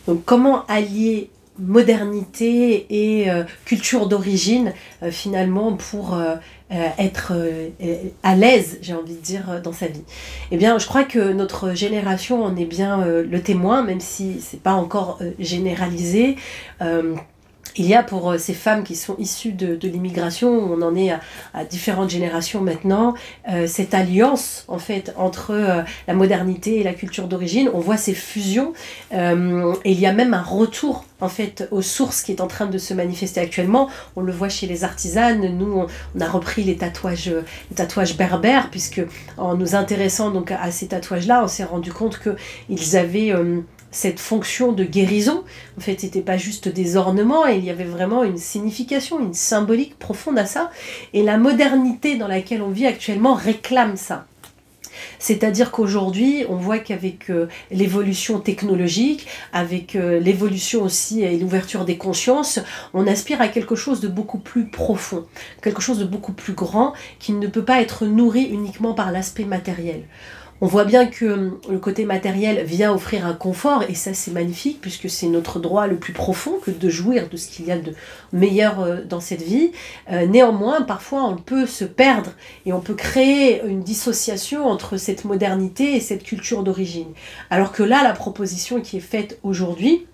Donc comment allier modernité et culture d'origine finalement pour être à l'aise, j'ai envie de dire, dans sa vie. Eh bien, je crois que notre génération en est bien le témoin, même si c'est pas encore généralisé. Il y a pour ces femmes qui sont issues de l'immigration, on en est à différentes générations maintenant, cette alliance en fait entre la modernité et la culture d'origine. On voit ces fusions et il y a même un retour en fait aux sources qui est en train de se manifester actuellement. On le voit chez les artisanes. Nous, on a repris les tatouages berbères, puisque en nous intéressant donc à ces tatouages-là, on s'est rendu compte qu'ils avaient cette fonction de guérison. En fait, c'était pas juste des ornements, et il y avait vraiment une signification, une symbolique profonde à ça. Et la modernité dans laquelle on vit actuellement réclame ça. C'est-à-dire qu'aujourd'hui, on voit qu'avec l'évolution technologique, avec l'évolution aussi et l'ouverture des consciences, on aspire à quelque chose de beaucoup plus profond, quelque chose de beaucoup plus grand, qui ne peut pas être nourri uniquement par l'aspect matériel. On voit bien que le côté matériel vient offrir un confort, et ça c'est magnifique, puisque c'est notre droit le plus profond que de jouir de ce qu'il y a de meilleur dans cette vie. Néanmoins, parfois on peut se perdre, et on peut créer une dissociation entre cette modernité et cette culture d'origine. Alors que là, la proposition qui est faite aujourd'hui,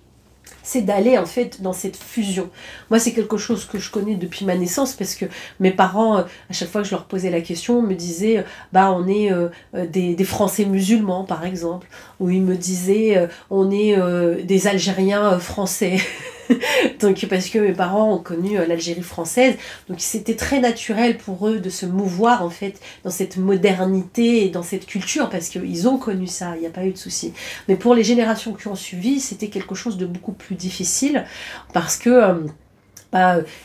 c'est d'aller en fait dans cette fusion. Moi, c'est quelque chose que je connais depuis ma naissance, parce que mes parents, à chaque fois que je leur posais la question, me disaient bah on est des Français musulmans par exemple, ou ils me disaient on est des Algériens français. Donc, parce que mes parents ont connu l'Algérie française, donc c'était très naturel pour eux de se mouvoir en fait dans cette modernité et dans cette culture, parce qu'ils ont connu ça, il n'y a pas eu de souci. Mais pour les générations qui ont suivi, c'était quelque chose de beaucoup plus difficile, parce que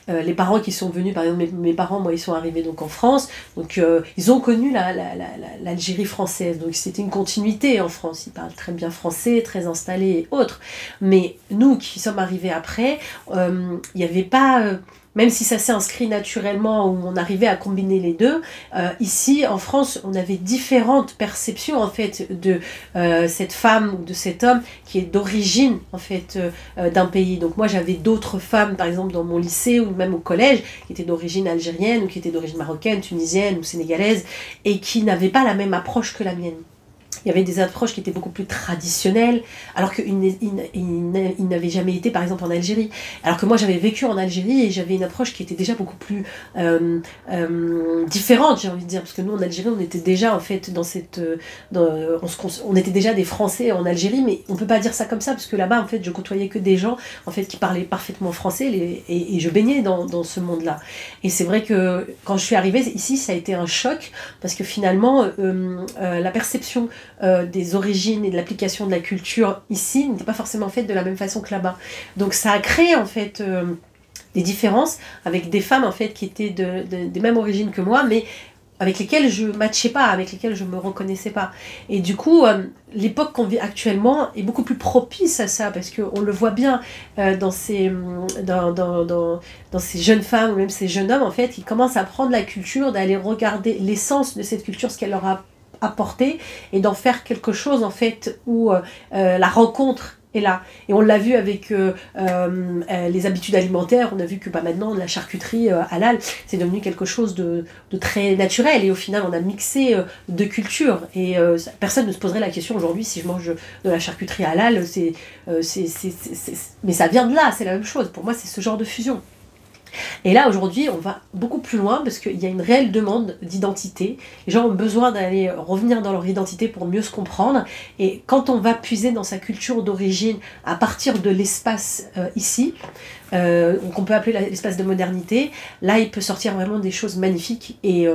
les parents qui sont venus, par exemple mes parents, moi ils sont arrivés donc en France, donc ils ont connu l'Algérie française, donc c'était une continuité en France, ils parlent très bien français, très installés et autres, mais nous qui sommes arrivés après, il n'y avait pas... même si ça s'est inscrit naturellement, où on arrivait à combiner les deux, ici en France, on avait différentes perceptions en fait de cette femme ou de cet homme qui est d'origine en fait d'un pays. Donc moi j'avais d'autres femmes par exemple dans mon lycée ou même au collège qui étaient d'origine algérienne ou qui étaient d'origine marocaine, tunisienne ou sénégalaise, et qui n'avaient pas la même approche que la mienne. Il y avait des approches qui étaient beaucoup plus traditionnelles, alors qu'ils n'avaient jamais été, par exemple, en Algérie. Alors que moi, j'avais vécu en Algérie et j'avais une approche qui était déjà beaucoup plus différente, j'ai envie de dire. Parce que nous, en Algérie, on était déjà, en fait, on était déjà des Français en Algérie, mais on ne peut pas dire ça comme ça, parce que là-bas, en fait, je côtoyais que des gens, en fait, qui parlaient parfaitement français, et je baignais dans ce monde-là. Et c'est vrai que quand je suis arrivée ici, ça a été un choc, parce que finalement, la perception des origines et de l'application de la culture ici n'était pas forcément faite de la même façon que là-bas. Donc ça a créé en fait des différences avec des femmes en fait qui étaient des mêmes origines que moi, mais avec lesquelles je ne matchais pas, avec lesquelles je ne me reconnaissais pas. Et du coup, l'époque qu'on vit actuellement est beaucoup plus propice à ça, parce qu'on le voit bien dans ces jeunes femmes ou même ces jeunes hommes en fait, qui commencent à prendre la culture, d'aller regarder l'essence de cette culture, ce qu'elle leur a apporter, et d'en faire quelque chose en fait où la rencontre est là. Et on l'a vu avec les habitudes alimentaires, on a vu que maintenant la charcuterie halal c'est devenu quelque chose de très naturel, et au final on a mixé deux cultures, et personne ne se poserait la question aujourd'hui si je mange de la charcuterie halal, mais ça vient de là, c'est la même chose. Pour moi c'est ce genre de fusion. Et là, aujourd'hui, on va beaucoup plus loin, parce qu'il y a une réelle demande d'identité. Les gens ont besoin d'aller revenir dans leur identité pour mieux se comprendre. Et quand on va puiser dans sa culture d'origine à partir de l'espace ici, qu'on peut appeler l'espace de modernité, là, il peut sortir vraiment des choses magnifiques. Et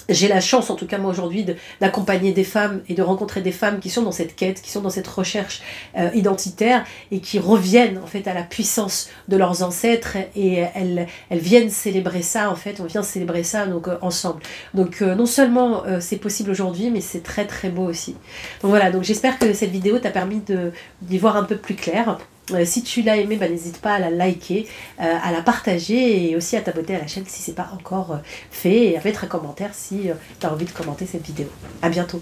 j'ai la chance, en tout cas moi aujourd'hui, d'accompagner des femmes et de rencontrer des femmes qui sont dans cette quête, qui sont dans cette recherche identitaire, et qui reviennent en fait à la puissance de leurs ancêtres, et elles viennent célébrer ça en fait, on vient célébrer ça donc ensemble. Donc non seulement c'est possible aujourd'hui, mais c'est très très beau aussi. Donc voilà, donc j'espère que cette vidéo t'a permis d'y voir un peu plus clair. Si tu l'as aimé, n'hésite pas à la liker, à la partager, et aussi à t'abonner à la chaîne si ce n'est pas encore fait, et à mettre un commentaire si tu as envie de commenter cette vidéo. À bientôt.